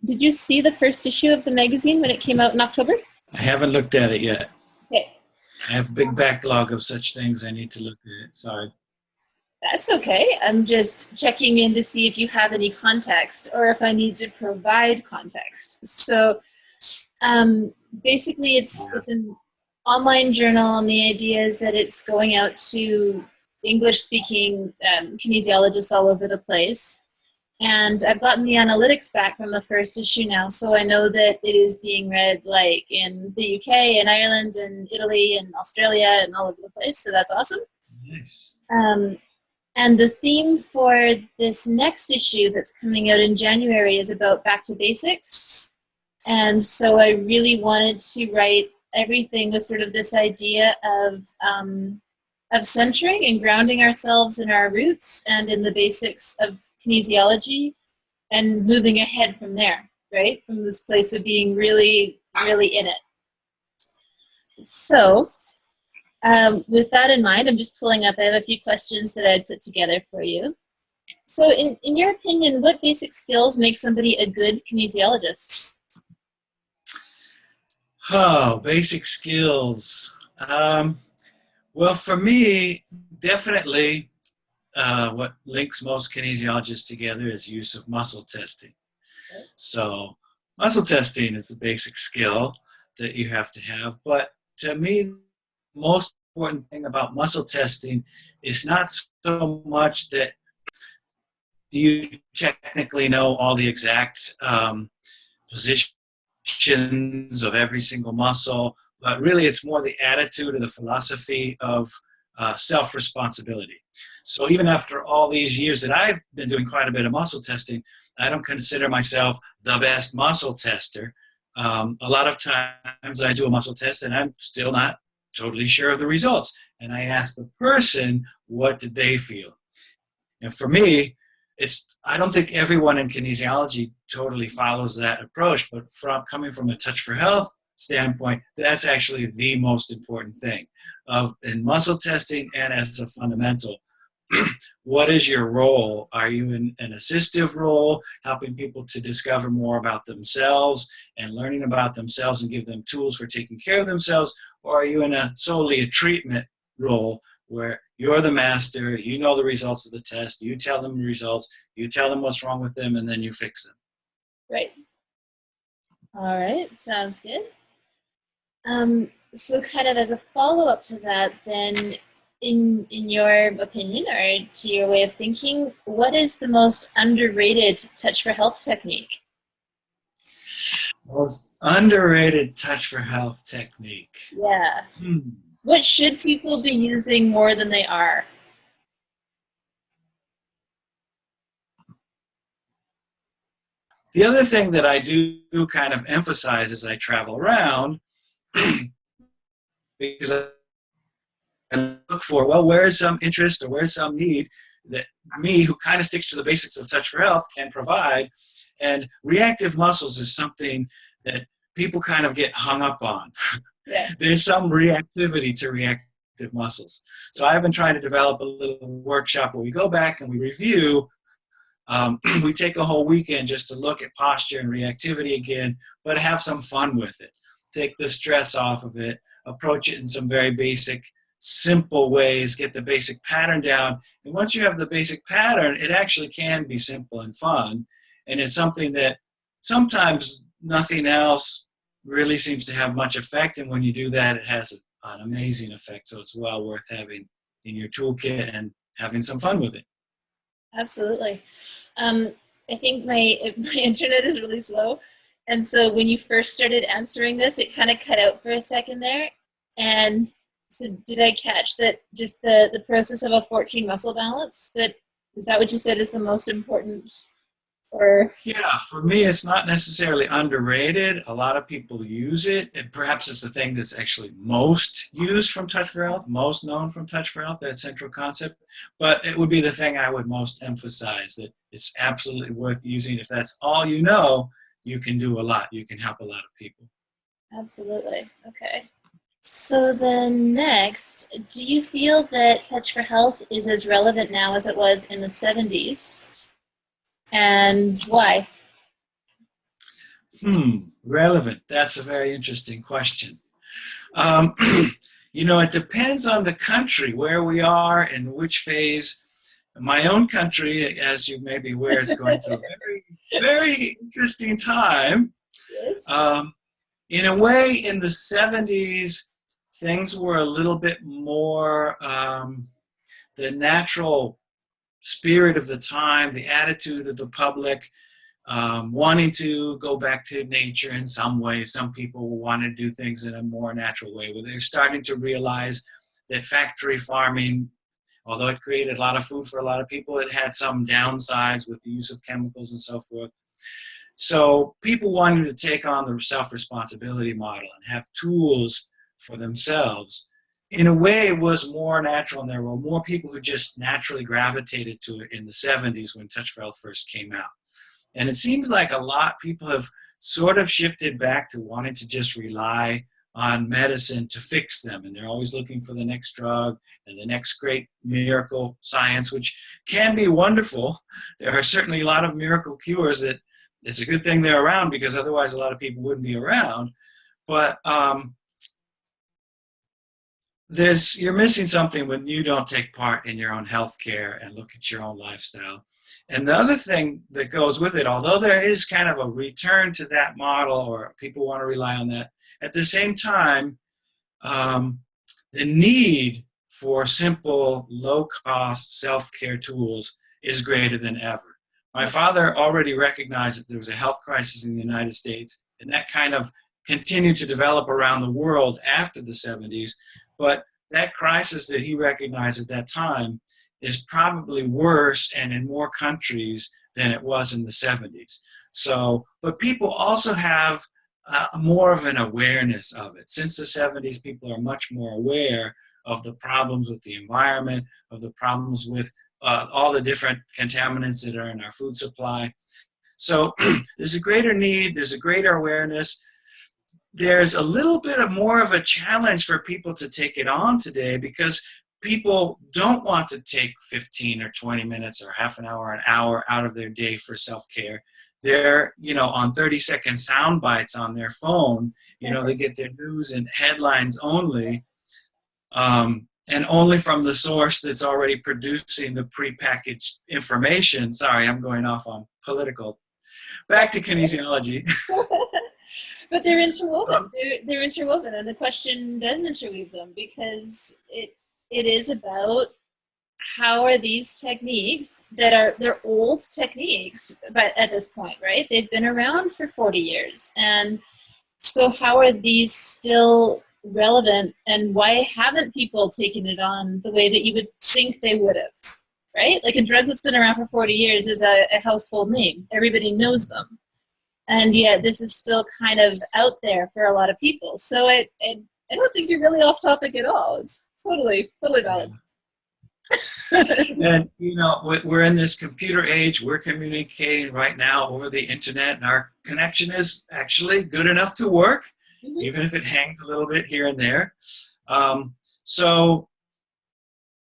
Did you see the first issue of the magazine when it came out in October? I haven't looked at it yet. Okay. I have a big backlog of such things I need to look at. Sorry. That's okay. I'm just checking in to see if you have any context or if I need to provide context. So basically, it's an online journal, and the idea is that it's going out to English-speaking kinesiologists all over the place. And I've gotten the analytics back from the first issue now, so I know that it is being read like in the UK and Ireland and Italy and Australia and all over the place. So that's awesome. Nice. And the theme for this next issue that's coming out in January is about back to basics. And so I really wanted to write everything with sort of this idea of centering and grounding ourselves in our roots and in the basics of kinesiology and moving ahead from there, right? From this place of being really, really in it. So with that in mind, I'm just pulling up, I have a few questions that I'd put together for you. So in your opinion, what basic skills make somebody a good kinesiologist? Oh, basic skills. Well, for me, definitely what links most kinesiologists together is use of muscle testing. So muscle testing is the basic skill that you have to have. But to me, the most important thing about muscle testing is not so much that you technically know all the exact positions of every single muscle, but really it's more the attitude or the philosophy of self-responsibility. So even after all these years that I've been doing quite a bit of muscle testing, I don't consider myself the best muscle tester. A lot of times I do a muscle test and I'm still not totally sure of the results. And I ask the person, what did they feel? And for me, I don't think everyone in kinesiology totally follows that approach, but coming from a Touch for Health standpoint, that's actually the most important thing. In muscle testing and as a fundamental, what is your role? Are you in an assistive role, helping people to discover more about themselves and learning about themselves and give them tools for taking care of themselves? Or are you in solely a treatment role where you're the master, you know the results of the test, you tell them the results, you tell them what's wrong with them, and then you fix them? Right. All right, sounds good. So kind of as a follow-up to that, then, in your opinion or to your way of thinking, what is the most underrated Touch for Health technique? Most underrated Touch for Health technique. Yeah. Hmm. What should people be using more than they are? The other thing that I do kind of emphasize as I travel around, because I look for, well, where is some interest or where is some need that me, who kind of sticks to the basics of Touch for Health, can provide. And reactive muscles is something that people kind of get hung up on. Yeah. There's some reactivity to reactive muscles. So I've been trying to develop a little workshop where we go back and we review. We take a whole weekend just to look at posture and reactivity again, but have some fun with it. Take the stress off of it, approach it in some very basic, simple ways, get the basic pattern down. And once you have the basic pattern, it actually can be simple and fun. And it's something that sometimes nothing else really seems to have much effect. And when you do that, it has an amazing effect. So it's well worth having in your toolkit and having some fun with it. Absolutely. I think my internet is really slow, and so when you first started answering this, it kind of cut out for a second there. And so, did I catch that? Just the process of a 14 muscle balance. That is that what you said is the most important, or Yeah, for me, it's not necessarily underrated. A lot of people use it, and perhaps it's the thing that's actually most used from Touch for Health, most known from Touch for Health, that central concept. But it would be the thing I would most emphasize, that it's absolutely worth using. If that's all you know, you can do a lot. You can help a lot of people. absolutely okay. So then next, do you feel that Touch for Health is as relevant now as it was in the 70s, and why? Relevant. That's a very interesting question. Um, it depends on the country, where we are and which phase. My own country, as you may be aware, is going through a very, very interesting time. Yes. Um, in a way, in the 70s, things were a little bit more the natural spirit of the time, the attitude of the public, wanting to go back to nature in some way. Some people want to do things in a more natural way, where they're starting to realize that factory farming, although it created a lot of food for a lot of people, it had some downsides with the use of chemicals and so forth. So people wanted to take on the self-responsibility model and have tools for themselves. In a way, it was more natural, and there were more people who just naturally gravitated to it in the 70s when Touch for Health first came out. And it seems like a lot people have sort of shifted back to wanting to just rely on medicine to fix them. And they're always looking for the next drug and the next great miracle science, which can be wonderful. There are certainly a lot of miracle cures that it's a good thing they're around, because otherwise a lot of people wouldn't be around. But you're missing something when you don't take part in your own health care and look at your own lifestyle. And the other thing that goes with it, although there is kind of a return to that model, or people want to rely on that, at the same time, the need for simple, low-cost self-care tools is greater than ever. My father already recognized that there was a health crisis in the United States, and that kind of continued to develop around the world after the 70s. But that crisis that he recognized at that time is probably worse and in more countries than it was in the 70s. So, but people also have more of an awareness of it. Since the 70s, people are much more aware of the problems with the environment, of the problems with all the different contaminants that are in our food supply. So there's a greater need, there's a greater awareness. There's a little bit of more of a challenge for people to take it on today, because people don't want to take 15 or 20 minutes or half an hour out of their day for self-care. They're, on 30-second sound bites on their phone. They get their news and headlines only, and only from the source that's already producing the prepackaged information. Sorry, I'm going off on political. Back to kinesiology. But they're interwoven. They're interwoven, and the question does interweave them, because it is about how are these techniques they're old techniques, but at this point, right? They've been around for 40 years, and so how are these still relevant, and why haven't people taken it on the way that you would think they would have, right? Like, a drug that's been around for 40 years is a household name. Everybody knows them. And yet this is still kind of out there for a lot of people. So I don't think you're really off topic at all. It's totally valid. And, we're in this computer age. We're communicating right now over the internet, and our connection is actually good enough to work, even if it hangs a little bit here and there. So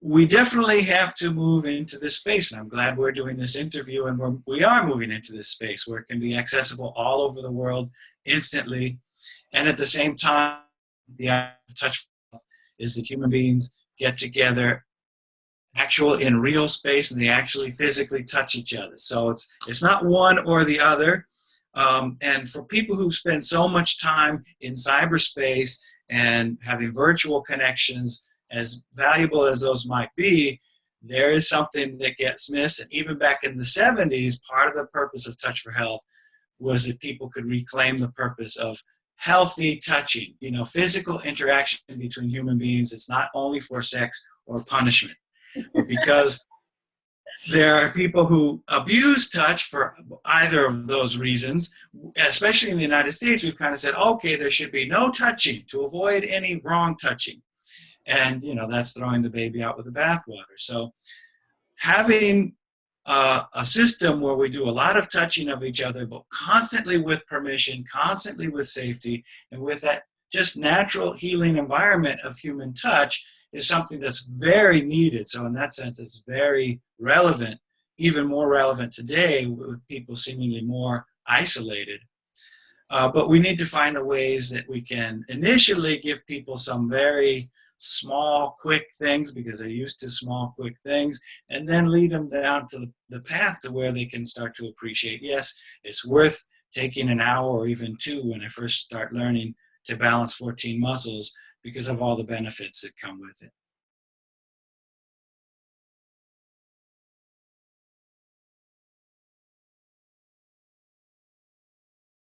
we definitely have to move into this space, and I'm glad we're doing this interview, and we are moving into this space where it can be accessible all over the world instantly. And at the same time, the idea of touch is that human beings get together in real space, and they actually physically touch each other. So it's not one or the other. And for people who spend so much time in cyberspace and having virtual connections, as valuable as those might be, there is something that gets missed. And even back in the 70s, part of the purpose of Touch for Health was that people could reclaim the purpose of healthy touching, physical interaction between human beings. It's not only for sex or punishment, but because there are people who abuse touch for either of those reasons. Especially in the United States, we've kind of said, okay, there should be no touching to avoid any wrong touching. And, that's throwing the baby out with the bathwater. So having a system where we do a lot of touching of each other, but constantly with permission, constantly with safety, and with that just natural healing environment of human touch is something that's very needed. So in that sense, it's very relevant, even more relevant today with people seemingly more isolated. But we need to find the ways that we can initially give people some very small, quick things because they're used to small, quick things, and then lead them down to the path to where they can start to appreciate, yes, it's worth taking an hour or even two when I first start learning to balance 14 muscles because of all the benefits that come with it.